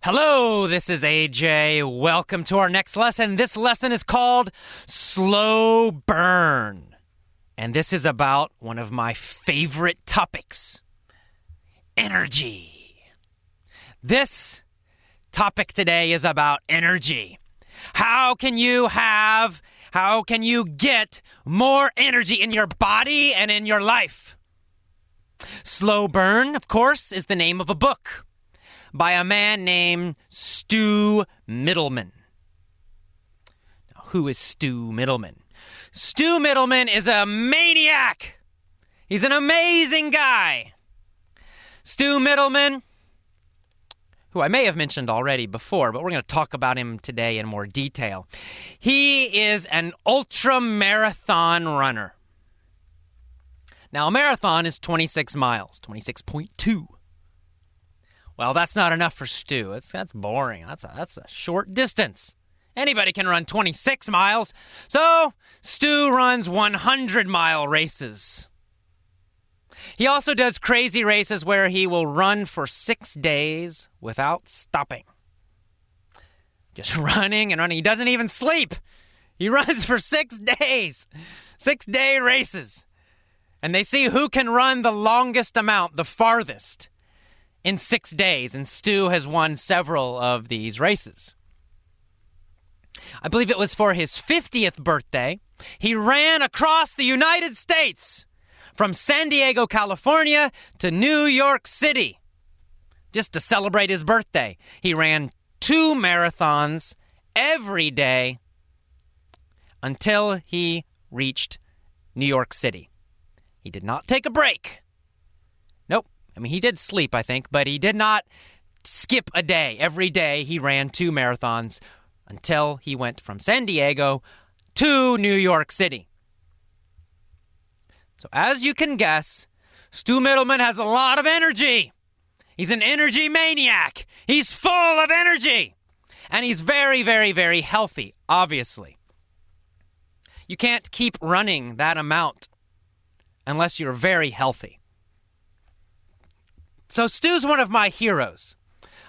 Hello, this is AJ. Welcome to our next lesson. This lesson is called Slow Burn. And this is about one of my favorite topics, energy. This topic today is about energy. How can you get more energy in your body and in your life? Slow Burn, of course, is the name of a book by a man named Stu Middleman. Now, who is Stu Middleman? Stu Middleman is a maniac. He's an amazing guy. Stu Middleman, who I may have mentioned already before, but we're going to talk about him today in more detail. He is an ultra-marathon runner. Now, a marathon is 26 miles, 26.2. Well, that's not enough for Stu. That's boring. That's a short distance. Anybody can run 26 miles. So, Stu runs 100-mile races. He also does crazy races where he will run for 6 days without stopping. Just running and running. He doesn't even sleep. He runs for 6 days. 6-day races. And they see who can run the longest amount, the farthest, in 6 days. And Stu has won several of these races. I believe it was for his 50th birthday. He ran across the United States from San Diego, California to New York City just to celebrate his birthday. He ran 2 marathons every day until he reached New York City. He did not take a break. Nope. I mean, he did sleep, I think, but he did not skip a day. Every day he ran 2 marathons until he went from San Diego to New York City. So as you can guess, Stu Middleman has a lot of energy. He's an energy maniac. He's full of energy. And he's very, very, very healthy, obviously. You can't keep running that amount unless you're very healthy. So Stu's one of my heroes.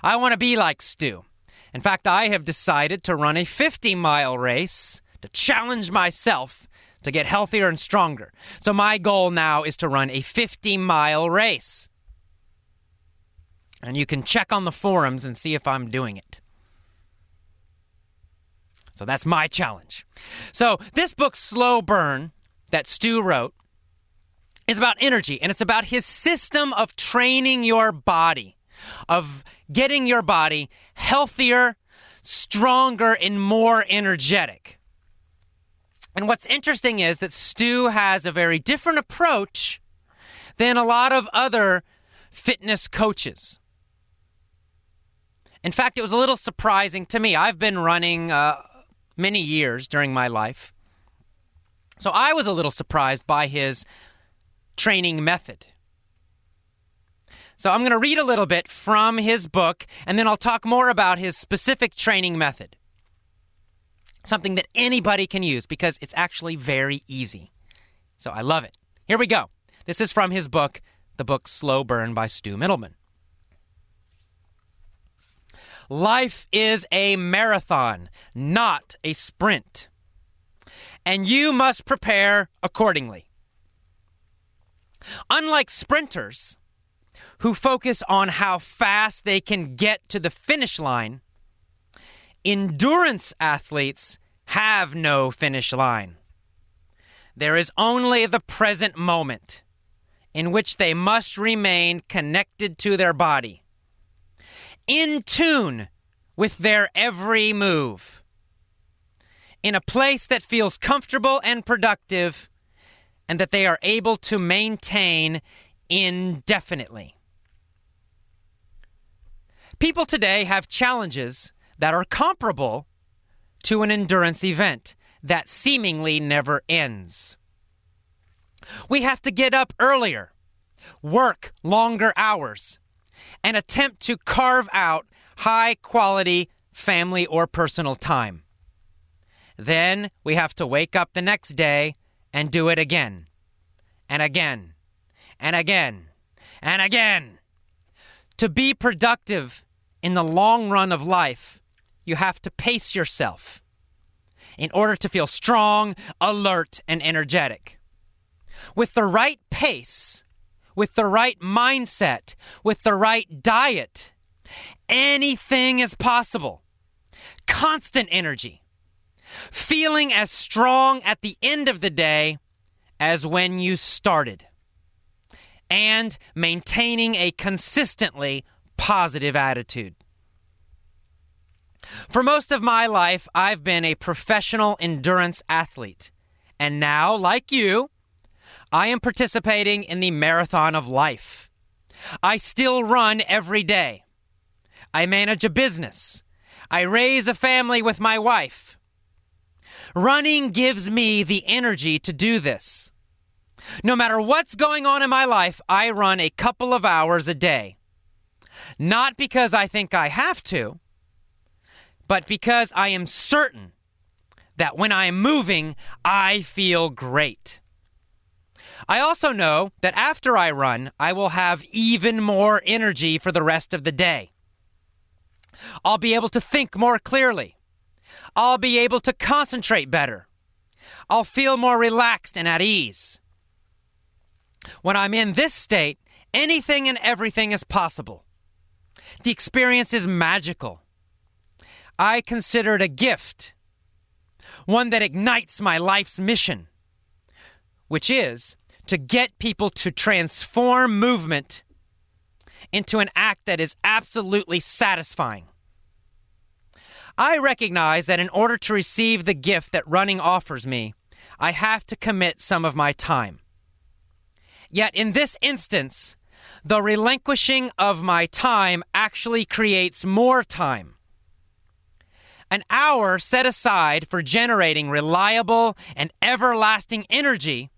I want to be like Stu. In fact, I have decided to run a 50-mile race to challenge myself to get healthier and stronger. So my goal now is to run a 50-mile race. And you can check on the forums and see if I'm doing it. So that's my challenge. So this book, Slow Burn, that Stu wrote, is about energy, and it's about his system of training your body, of getting your body healthier, stronger, and more energetic. And what's interesting is that Stu has a very different approach than a lot of other fitness coaches. In fact, it was a little surprising to me. I've been running many years during my life, so I was a little surprised by his training method. So I'm going to read a little bit from his book, and then I'll talk more about his specific training method. Something that anybody can use because it's actually very easy. So I love it. Here we go. This is from his book, the book Slow Burn by Stu Middleman. Life is a marathon, not a sprint. And you must prepare accordingly. Unlike sprinters who focus on how fast they can get to the finish line, endurance athletes have no finish line. There is only the present moment in which they must remain connected to their body, in tune with their every move, in a place that feels comfortable and productive, and that they are able to maintain indefinitely. People today have challenges that are comparable to an endurance event that seemingly never ends. We have to get up earlier, work longer hours, and attempt to carve out high-quality family or personal time. Then we have to wake up the next day and do it again, and again, and again, and again. To be productive in the long run of life, you have to pace yourself in order to feel strong, alert, and energetic. With the right pace, with the right mindset, with the right diet, anything is possible. Constant energy. Feeling as strong at the end of the day as when you started. And maintaining a consistently positive attitude. For most of my life, I've been a professional endurance athlete. And now, like you, I am participating in the marathon of life. I still run every day. I manage a business. I raise a family with my wife. Running gives me the energy to do this. No matter what's going on in my life, I run a couple of hours a day. Not because I think I have to, but because I am certain that when I am moving, I feel great. I also know that after I run, I will have even more energy for the rest of the day. I'll be able to think more clearly. I'll be able to concentrate better. I'll feel more relaxed and at ease. When I'm in this state, anything and everything is possible. The experience is magical. I consider it a gift, one that ignites my life's mission, which is to get people to transform movement into an act that is absolutely satisfying. I recognize that in order to receive the gift that running offers me, I have to commit some of my time. Yet in this instance, the relinquishing of my time actually creates more time. An hour set aside for generating reliable and everlasting energy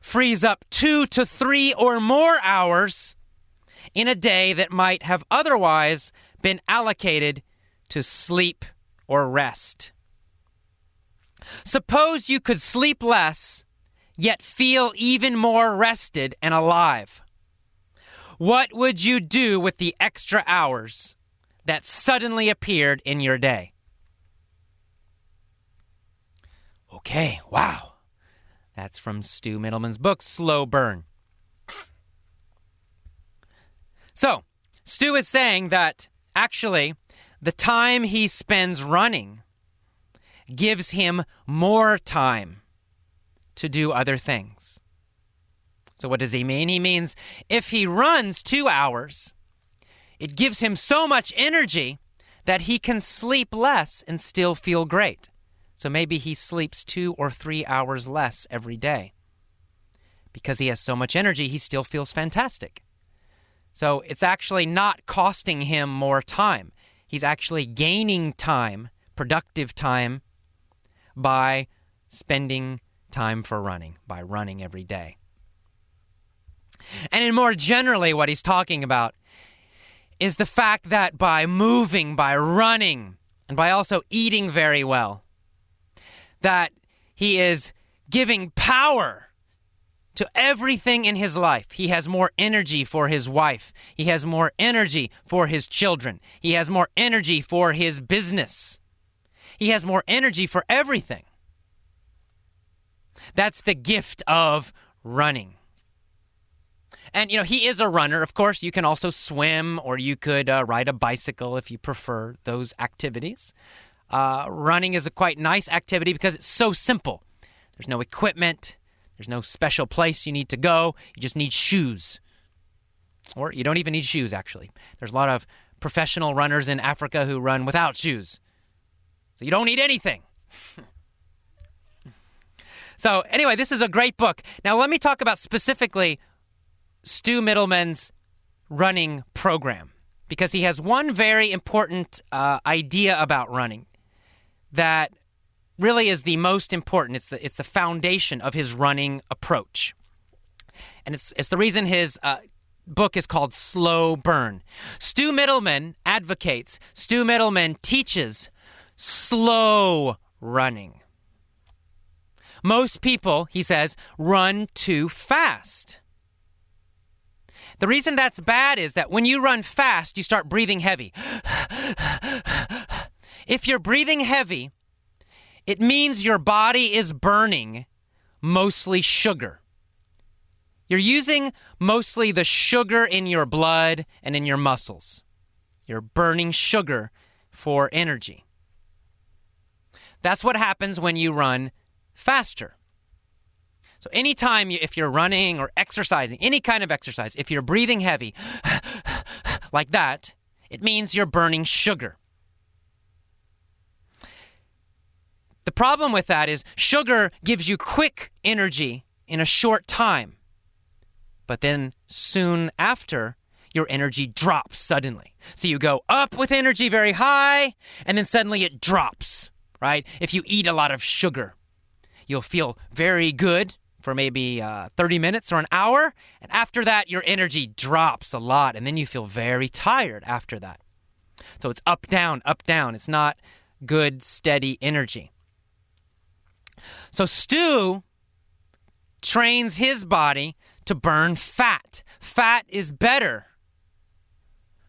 frees up 2 to 3 or more hours in a day that might have otherwise been allocated to sleep or rest. Suppose you could sleep less, yet feel even more rested and alive. What would you do with the extra hours that suddenly appeared in your day? Okay, wow. That's from Stu Middleman's book, Slow Burn. So, Stu is saying that actually the time he spends running gives him more time to do other things. So what does he mean? He means if he runs 2 hours, it gives him so much energy that he can sleep less and still feel great. So maybe he sleeps 2 or 3 hours less every day. Because he has so much energy, he still feels fantastic. So it's actually not costing him more time. He's actually gaining time, productive time, by spending time for running, by running every day. And in more generally, what he's talking about is the fact that by moving, by running, and by also eating very well, that he is giving power to everything in his life. He has more energy for his wife. He has more energy for his children. He has more energy for his business. He has more energy for everything. That's the gift of running. And, he is a runner. Of course, you can also swim, or you could ride a bicycle if you prefer those activities. Running is a quite nice activity because it's so simple. There's no equipment. There's no special place you need to go. You just need shoes. Or you don't even need shoes, actually. There's a lot of professional runners in Africa who run without shoes. So you don't need anything. So anyway, this is a great book. Now let me talk about specifically Stu Middleman's running program, because he has one very important idea about running that really is the most important. It's the foundation of his running approach. And it's the reason his book is called Slow Burn. Stu Middleman teaches slow running. Most people, he says, run too fast. The reason that's bad is that when you run fast, you start breathing heavy. If you're breathing heavy, it means your body is burning mostly sugar. You're using mostly the sugar in your blood and in your muscles. You're burning sugar for energy. That's what happens when you run faster. So anytime if you're running or exercising, any kind of exercise, if you're breathing heavy like that, it means you're burning sugar. The problem with that is sugar gives you quick energy in a short time. But then soon after, your energy drops suddenly. So you go up with energy very high, and then suddenly it drops, right? If you eat a lot of sugar, you'll feel very good for maybe 30 minutes or an hour. And after that, your energy drops a lot, and then you feel very tired after that. So it's up, down, up, down. It's not good, steady energy. So Stu trains his body to burn fat. Fat is better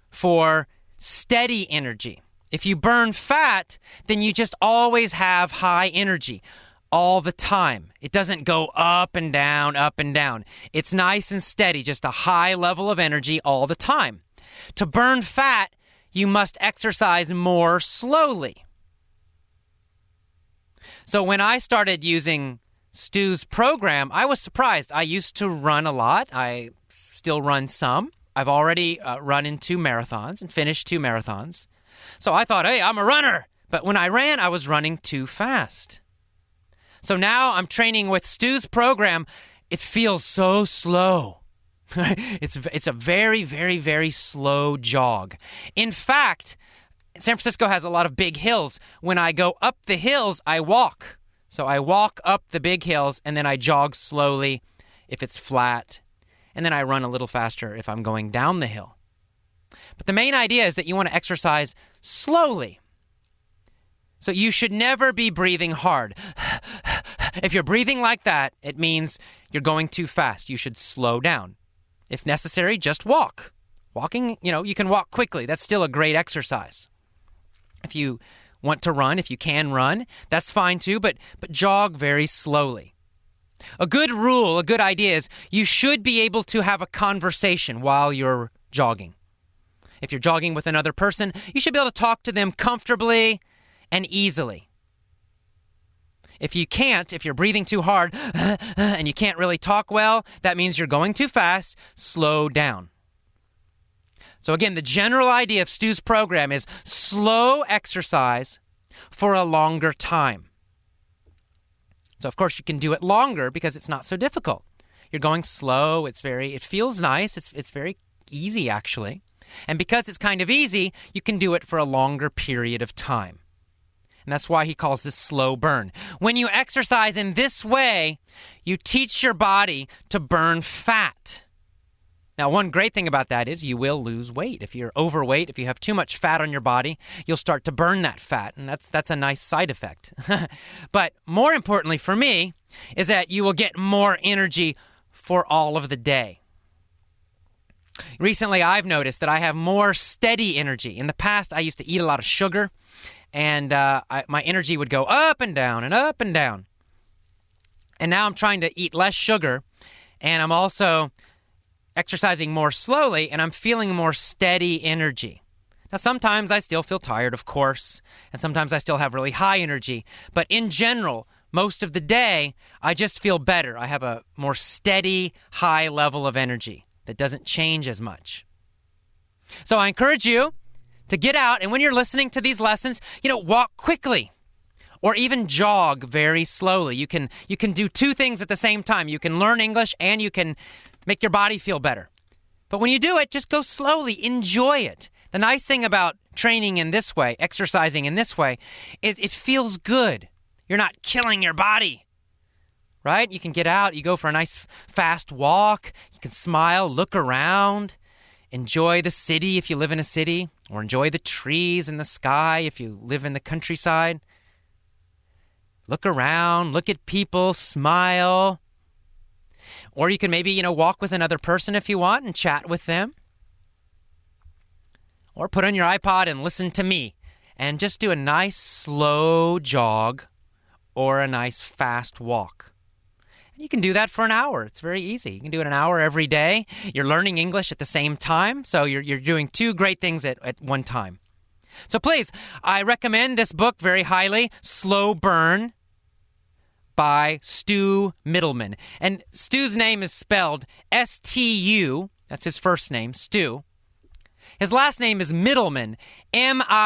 for steady energy. If you burn fat, then you just always have high energy all the time. It doesn't go up and down, up and down. It's nice and steady, just a high level of energy all the time. To burn fat, you must exercise more slowly. So when I started using Stu's program, I was surprised. I used to run a lot. I still run some. I've already run in 2 marathons and finished 2 marathons. So I thought, hey, I'm a runner. But when I ran, I was running too fast. So now I'm training with Stu's program. It feels so slow. It's a very, very, very slow jog. In fact, San Francisco has a lot of big hills. When I go up the hills, I walk. So I walk up the big hills, and then I jog slowly if it's flat. And then I run a little faster if I'm going down the hill. But the main idea is that you want to exercise slowly. So you should never be breathing hard. If you're breathing like that, it means you're going too fast. You should slow down. If necessary, just walk. Walking, you can walk quickly. That's still a great exercise. If you want to run, if you can run, that's fine too, but jog very slowly. A good rule, a good idea is you should be able to have a conversation while you're jogging. If you're jogging with another person, you should be able to talk to them comfortably and easily. If you can't, if you're breathing too hard and you can't really talk well, that means you're going too fast. Slow down. So again, the general idea of Stu's program is slow exercise for a longer time. So of course you can do it longer because it's not so difficult. You're going slow. It feels nice. It's very easy actually. And because it's kind of easy, you can do it for a longer period of time. And that's why he calls this slow burn. When you exercise in this way, you teach your body to burn fat. Now, one great thing about that is you will lose weight. If you're overweight, if you have too much fat on your body, you'll start to burn that fat, and that's a nice side effect. But more importantly for me is that you will get more energy for all of the day. Recently, I've noticed that I have more steady energy. In the past, I used to eat a lot of sugar, and my energy would go up and down and up and down. And now I'm trying to eat less sugar, and I'm also exercising more slowly, and I'm feeling more steady energy. Now, sometimes I still feel tired, of course, and sometimes I still have really high energy. But in general, most of the day, I just feel better. I have a more steady, high level of energy that doesn't change as much. So I encourage you to get out, and when you're listening to these lessons, walk quickly or even jog very slowly. You can do 2 things at the same time. You can learn English and you can make your body feel better. But when you do it, just go slowly. Enjoy it. The nice thing about training in this way, exercising in this way, is it feels good. You're not killing your body, right? You can get out. You go for a nice fast walk. You can smile, look around, enjoy the city if you live in a city, or enjoy the trees and the sky if you live in the countryside. Look around, look at people, smile. Or you can maybe, walk with another person if you want and chat with them. Or put on your iPod and listen to me and just do a nice slow jog or a nice fast walk. And you can do that for an hour. It's very easy. You can do it an hour every day. You're learning English at the same time, so you're doing two great things at one time. So please, I recommend this book very highly, Slow Burn by Stu Middleman. And Stu's name is spelled S-T-U. That's his first name, Stu. His last name is Middleman, M-I-T-T-L-E-M-A-N.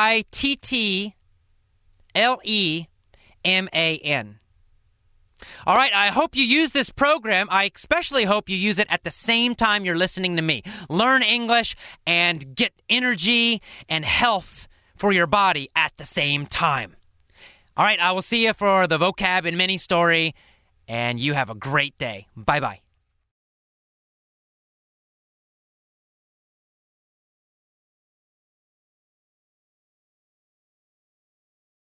All right, I hope you use this program. I especially hope you use it at the same time you're listening to me. Learn English and get energy and health for your body at the same time. All right, I will see you for the vocab and mini story, and you have a great day. Bye-bye.